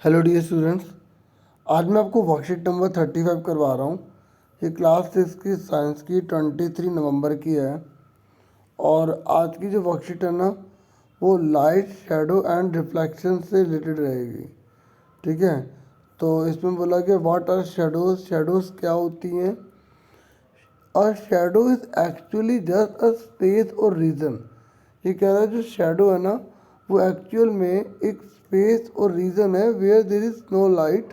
Hello dear students, आज मैं आपको वर्कशीट नंबर 35 करवा रहा हूँ। ये क्लास 6 की साइंस की 23 नवंबर की है। और आज की जो वर्कशीट है ना, वो लाइट, शेडो एंड रिफ्लेक्शन से रिलेटेड रहेगी। ठीक है, तो इसमें बोला कि व्हाट आर शेडोज, शेडोज क्या होती हैं। और shadow is actually just a space और रीजन। ये कह रहा है जो शेडो है ना, वो एक्चुअल में एक स्पेस और रीजन है where there is no light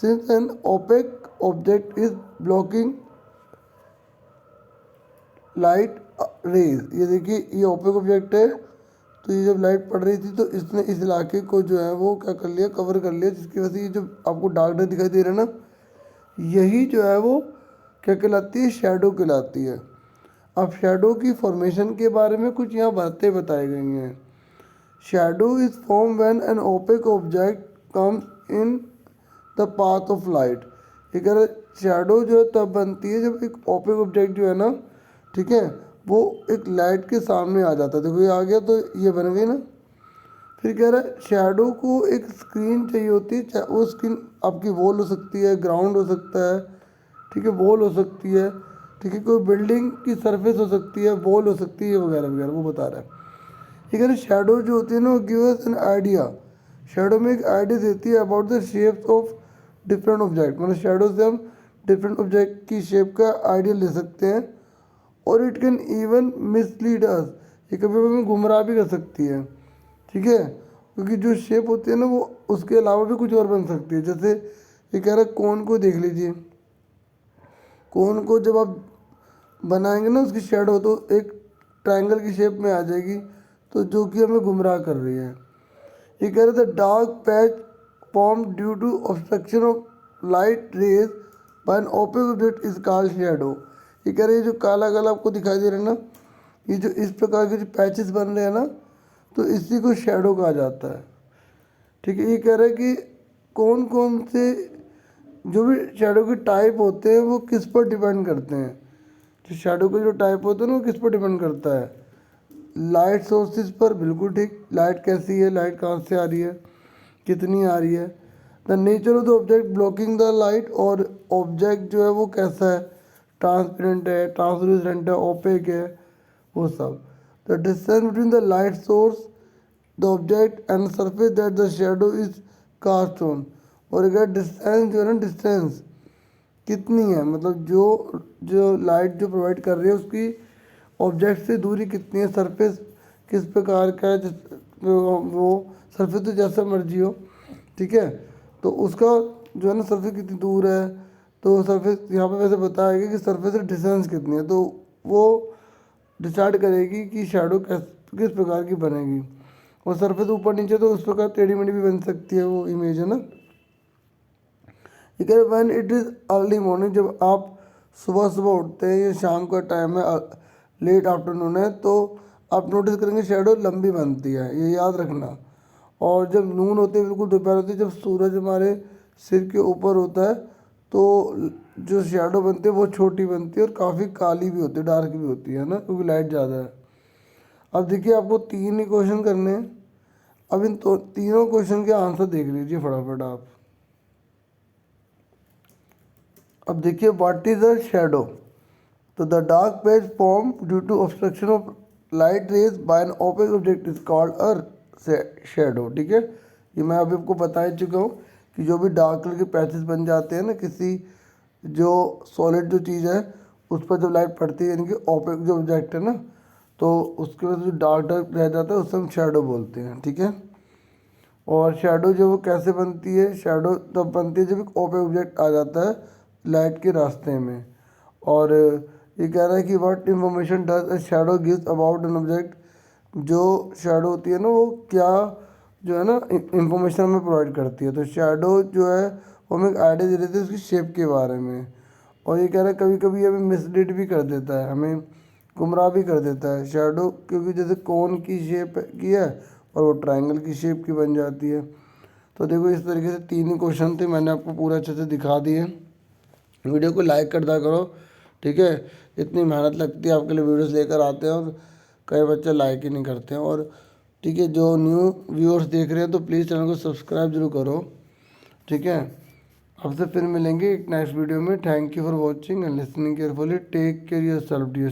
since an opaque object is blocking light rays. ये देखिए, ये ओपेक ऑब्जेक्ट है, तो ये जब लाइट पड़ रही थी तो इसने इस इलाके को जो है वो क्या कर लिया, कवर कर लिया, जिसकी वजह से ये जो आपको डार्क डार्क दिखाई दे रहा है ना, यही जो है वो क्या कहलाती है, शेडो कहलाती है। अब शेडो की फॉर्मेशन के बारे में कुछ यहाँ बातें बताई गई हैं। Shadow is form when an opaque object comes in the path of light. ये कह रहे शेडो जो है तब बनती है जब एक ओपेक ऑब्जेक्ट जो है ना, ठीक है, वो एक लाइट के सामने आ जाता है। देखो ये आ गया तो ये बन गई ना। फिर कह रहा है शेडो को एक स्क्रीन चाहिए होती है, चाहे वो स्क्रीन आपकी वॉल हो सकती है, ग्राउंड हो सकता है, ठीक है, वॉल हो सकती है, ठीक है, कोई बिल्डिंग की सरफेस हो सकती है, वॉल हो सकती है, वगैरह वगैरह, वो बता रहा है। ये कह रहे शेडो जो होती है ना, वो give us an idea. Shadow में एक आइडिया देती है about the shapes of different object. मतलब शेडो से हम डिफरेंट ऑब्जेक्ट की शेप का आइडिया ले सकते हैं। और इट कैन इवन मिसलीड अस, ये कभी कभी हमें गुमराह भी कर सकती है। ठीक है, क्योंकि जो शेप होती है ना, वो उसके अलावा भी कुछ और बन सकती है। जैसे ये कह रहा है कोन को देख लीजिए, कोन को जब आप बनाएंगे ना, उसकी शेडो तो एक ट्रायंगल की शेप में आ जाएगी, तो जो कि हमें गुमराह कर रही है। ये कह रहे थे dark patch form due to obstruction of light rays by an opaque object is called shadow. ये कह रहे हैं जो काला काला आपको दिखाई दे रहा है ना, ये जो इस प्रकार के जो पैचेस बन रहे हैं ना, तो इसी को शेडो कहा जाता है। ठीक है, ये कह रहे हैं कि कौन कौन से जो भी शेडो के टाइप होते हैं वो किस पर डिपेंड करते हैं। जो शेडो के जो टाइप होते हैं ना, वो किस पर डिपेंड करता है, लाइट सोर्सेज पर। बिल्कुल ठीक, लाइट कैसी है, लाइट कहाँ से आ रही है, कितनी आ रही है। The nature of the object blocking the light, और ऑब्जेक्ट जो है वो कैसा है, ट्रांसपेरेंट है, ट्रांसलूसेंट है, ओपेक है, वो सब। The distance between the light source, the object and surface that the shadow is cast on. और अगर डिस्टेंस जो है ना, डिस्टेंस कितनी है, मतलब जो जो लाइट जो प्रोवाइड कर रही है उसकी ऑब्जेक्ट से दूरी कितनी है, सरफेस किस प्रकार का है, वो सरफेस तो जैसा मर्जी हो, ठीक है, तो उसका जो है ना सरफेस कितनी दूर है। तो सरफेस यहाँ पे वैसे बताएगा कि सरफेस से डिस्टेंस कितनी है, तो वो डिसाइड करेगी कि शेडो किस प्रकार की बनेगी। और सरफेस ऊपर नीचे तो उस प्रकार टेढ़ी मेढ़ी भी बन सकती है वो इमेज, है ना। ठीक है, when it is early morning, जब आप सुबह सुबह उठते हैं, ये शाम का टाइम है, लेट आफ्टरनून है, तो आप नोटिस करेंगे शेडो लंबी बनती है, ये याद रखना। और जब नून होती है, बिल्कुल दोपहर होती है, जब सूरज हमारे सिर के ऊपर होता है, तो जो शेडो बनती है वो छोटी बनती है और काफ़ी काली भी होती है, डार्क भी होती है ना, क्योंकि लाइट ज़्यादा है। अब देखिए, आपको 3 ही क्वेश्चन करने हैं। अब इन तो तीनों क्वेश्चन के आंसर देख लीजिए फटाफट आप। अब देखिए, व्हाट इज अ शेडो। तो the dark patch form due to obstruction of light rays by an opaque object is called a shadow. ठीक है, ये मैं अभी आपको बता ही चुका हूँ कि जो भी डार्क कलर के पैचेस बन जाते हैं ना, किसी जो सॉलिड जो चीज़ है उस पर जब लाइट पड़ती है, यानी कि ओपेक जो ऑब्जेक्ट है ना, तो उसके वजह से जो डार्क डार्क रह जाता है उसे हम शेडो बोलते हैं। ठीक है, और शेडो जो वो कैसे बनती है, शेडो तब बनती है जब एक ओपेक ऑब्जेक्ट आ जाता है लाइट के रास्ते में। और ये कह रहा है कि what information does a shadow gives about an object. जो शेडो होती है ना, वो क्या जो है ना इंफॉर्मेशन हमें प्रोवाइड करती है। तो शेडो जो है वो हमें एक आइडिया दे देती है उसकी शेप के बारे में। और ये कह रहा है कभी कभी हमें मिसलीड भी कर देता है, हमें गुमराह भी कर देता है शेडो, क्योंकि जैसे कोन की शेप की है और वो ट्रायंगल की शेप की बन जाती है। तो देखो, इस तरीके से 3 ही क्वेश्चन थे, मैंने आपको पूरा अच्छे से दिखा दिए। वीडियो को लाइक कर दिया करो, ठीक है, इतनी मेहनत लगती है आपके लिए, वीडियोस लेकर आते हैं और कई बच्चे लाइक ही नहीं करते हैं। और ठीक है, जो न्यू व्यूअर्स देख रहे हैं तो प्लीज़ चैनल को सब्सक्राइब जरूर करो। ठीक है, आपसे फिर मिलेंगे एक नेक्स्ट वीडियो में। Thank you for watching and listening carefully. Take care yourself dear.